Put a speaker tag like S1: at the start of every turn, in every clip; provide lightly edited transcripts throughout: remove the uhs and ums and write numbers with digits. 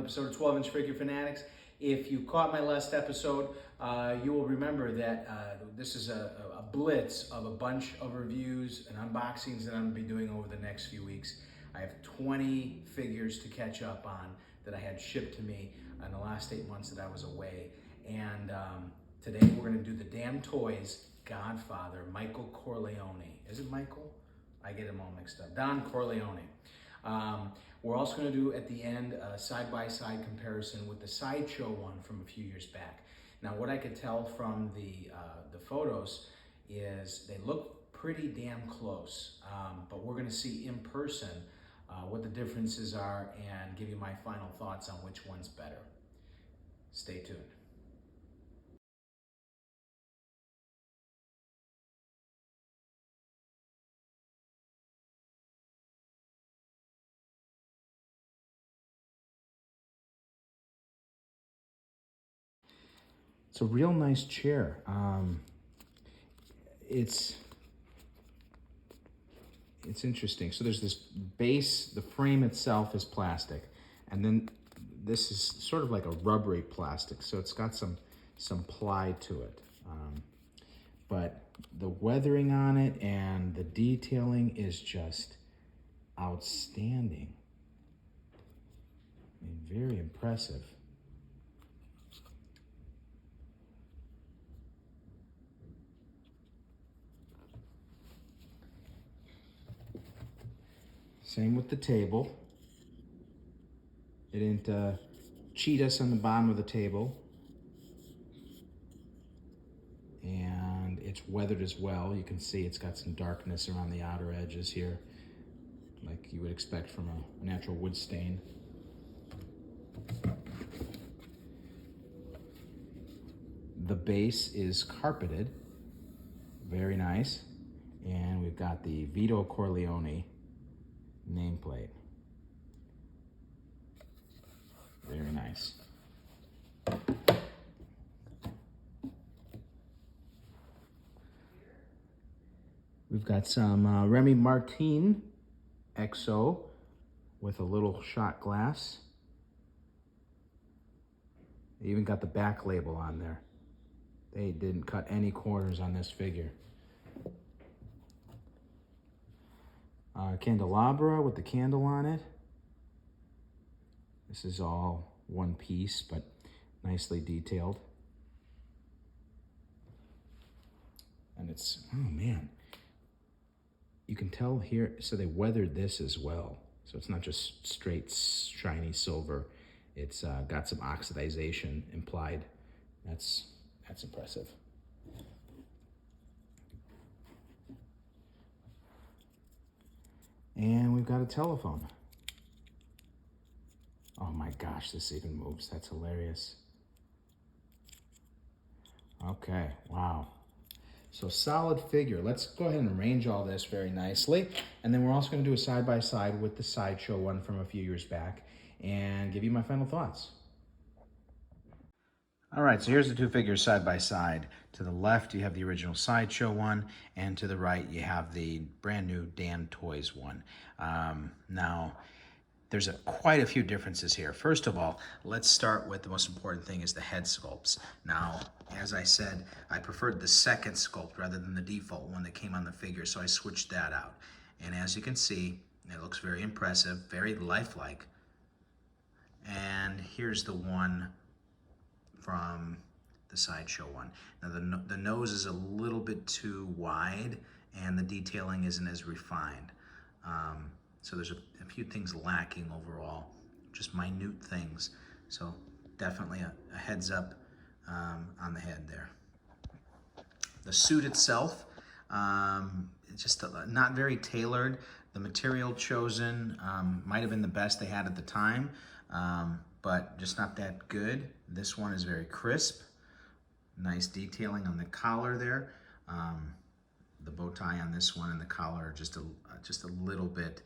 S1: another episode of 12-Inch Figure Fanatics. If you caught my last episode, you will remember that this is a blitz of a bunch of reviews and unboxings that I'm going to be doing over the next few weeks. I have 20 figures to catch up on that I had shipped to me in the last 8 months that I was away. And today we're going to do the DAMTOYS Godfather, Michael Corleone. Is it Michael? I get him all mixed up. Don Corleone. We're also going to do at the end a side-by-side comparison with the Sideshow one from a few years back. Now, what I could tell from the photos is they look pretty damn close, but we're going to see in person what the differences are and give you my final thoughts on which one's better. Stay tuned. It's a real nice chair. It's interesting. So there's this base, the frame itself is plastic, and then this is sort of like a rubbery plastic, so it's got some ply to it. But the weathering on it and the detailing is just outstanding. I mean, very impressive. Same with the table. It didn't cheat us on the bottom of the table. And it's weathered as well. You can see it's got some darkness around the outer edges here, like you would expect from a natural wood stain. The base is carpeted, very nice. And we've got the Vito Corleone nameplate. Very nice. We've got some Remy Martin XO with a little shot glass. They even got the back label on there. They didn't cut any corners on this figure. Candelabra with the candle on it. This is all one piece, but nicely detailed. And it's, oh man, you can tell here, so they weathered this as well. So it's not just straight shiny silver. It's got some oxidization implied. That's impressive. And we've got a telephone. Oh my gosh, this even moves. That's hilarious. Okay, wow. So solid figure. Let's go ahead and arrange all this very nicely. And then we're also going to do a side-by-side with the Sideshow one from a few years back and give you my final thoughts. All right, so here's the two figures side by side. To the left, you have the original Sideshow one, and to the right, you have the brand new DAMTOYS one. Now, there's quite a few differences here. First of all, let's start with the most important thing is the head sculpts. Now, as I said, I preferred the second sculpt rather than the default one that came on the figure, so I switched that out. And as you can see, it looks very impressive, very lifelike. And here's the one from the Sideshow one. Now the nose is a little bit too wide and the detailing isn't as refined. So there's a few things lacking overall, just minute things. So definitely a heads up on the head there. The suit itself, it's just not very tailored. The material chosen might have been the best they had at the time, but just not that good. This one is very crisp. Nice detailing on the collar there. The bow tie on this one and the collar are just a little bit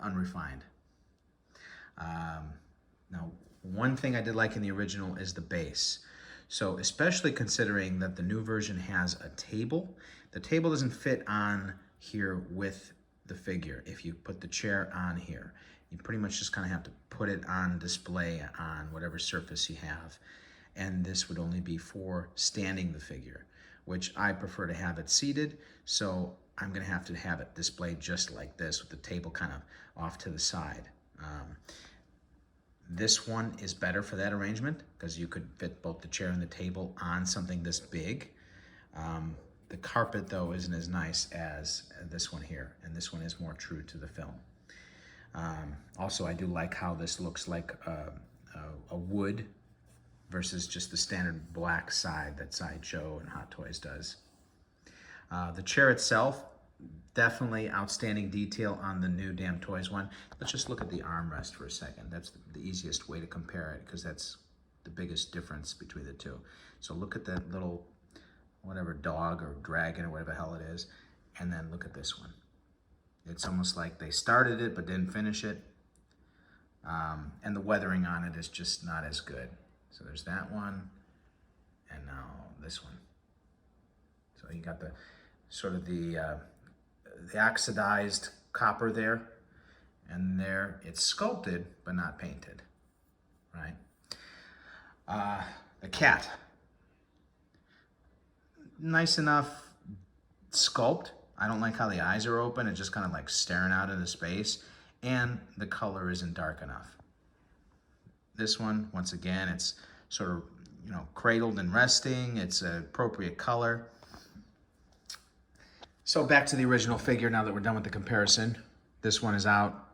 S1: unrefined. Now, one thing I did like in the original is the base. So especially considering that the new version has a table, the table doesn't fit on here with the figure if you put the chair on here. You pretty much just kind of have to put it on display on whatever surface you have. And this would only be for standing the figure, which I prefer to have it seated. So I'm gonna have to have it displayed just like this with the table kind of off to the side. This one is better for that arrangement because you could fit both the chair and the table on something this big. The carpet though isn't as nice as this one here, and this one is more true to the film. Also, I do like how this looks like a wood versus just the standard black side that Sideshow and Hot Toys does. The chair itself, definitely outstanding detail on the new DAMTOYS one. Let's just look at the armrest for a second. That's the easiest way to compare it because that's the biggest difference between the two. So look at that little, whatever, dog or dragon or whatever the hell it is, and then look at this one. It's almost like they started it but didn't finish it. And the weathering on it is just not as good. So there's that one, and now this one. So you got the sort of the oxidized copper there, and there it's sculpted but not painted, right? The cat, nice enough sculpt. I don't like how the eyes are open. It's just kind of like staring out into space, and the color isn't dark enough. This one, once again, it's sort of, you know, cradled and resting. It's an appropriate color. So back to the original figure now that we're done with the comparison. This one is out.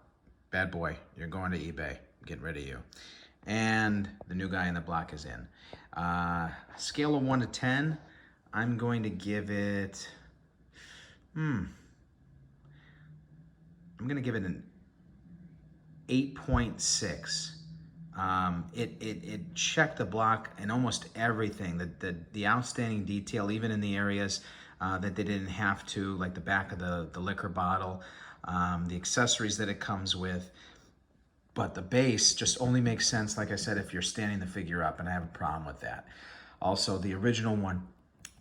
S1: Bad boy, you're going to eBay. Get rid of you. And the new guy in the block is in. Scale of 1 to 10, I'm going to give it, I'm going to give it an 8.6. It checked the block in almost everything. The outstanding detail, even in the areas that they didn't have to, like the back of the liquor bottle, the accessories that it comes with. But the base just only makes sense, like I said, if you're standing the figure up, and I have a problem with that. Also, the original one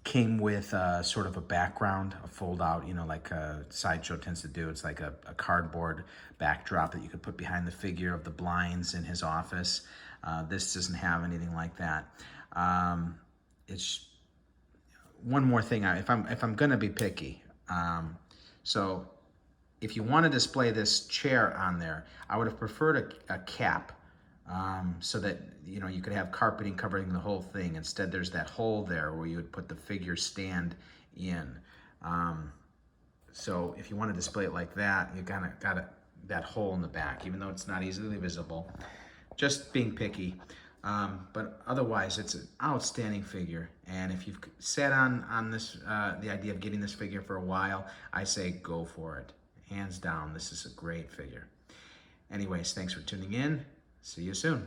S1: came with sort of a background, a fold out, you know, like Sideshow tends to do. It's like a cardboard backdrop that you could put behind the figure of the blinds in his office. This doesn't have anything like that. It's one more thing. If I'm gonna be picky, so if you want to display this chair on there, I would have preferred a cap. So that, you know, you could have carpeting covering the whole thing. Instead, there's that hole there where you would put the figure stand in. So if you want to display it like that, you kind of got that hole in the back, even though it's not easily visible. Just being picky. But otherwise, it's an outstanding figure. And if you've sat on this, the idea of getting this figure for a while, I say go for it. Hands down, this is a great figure. Anyways, thanks for tuning in. See you soon.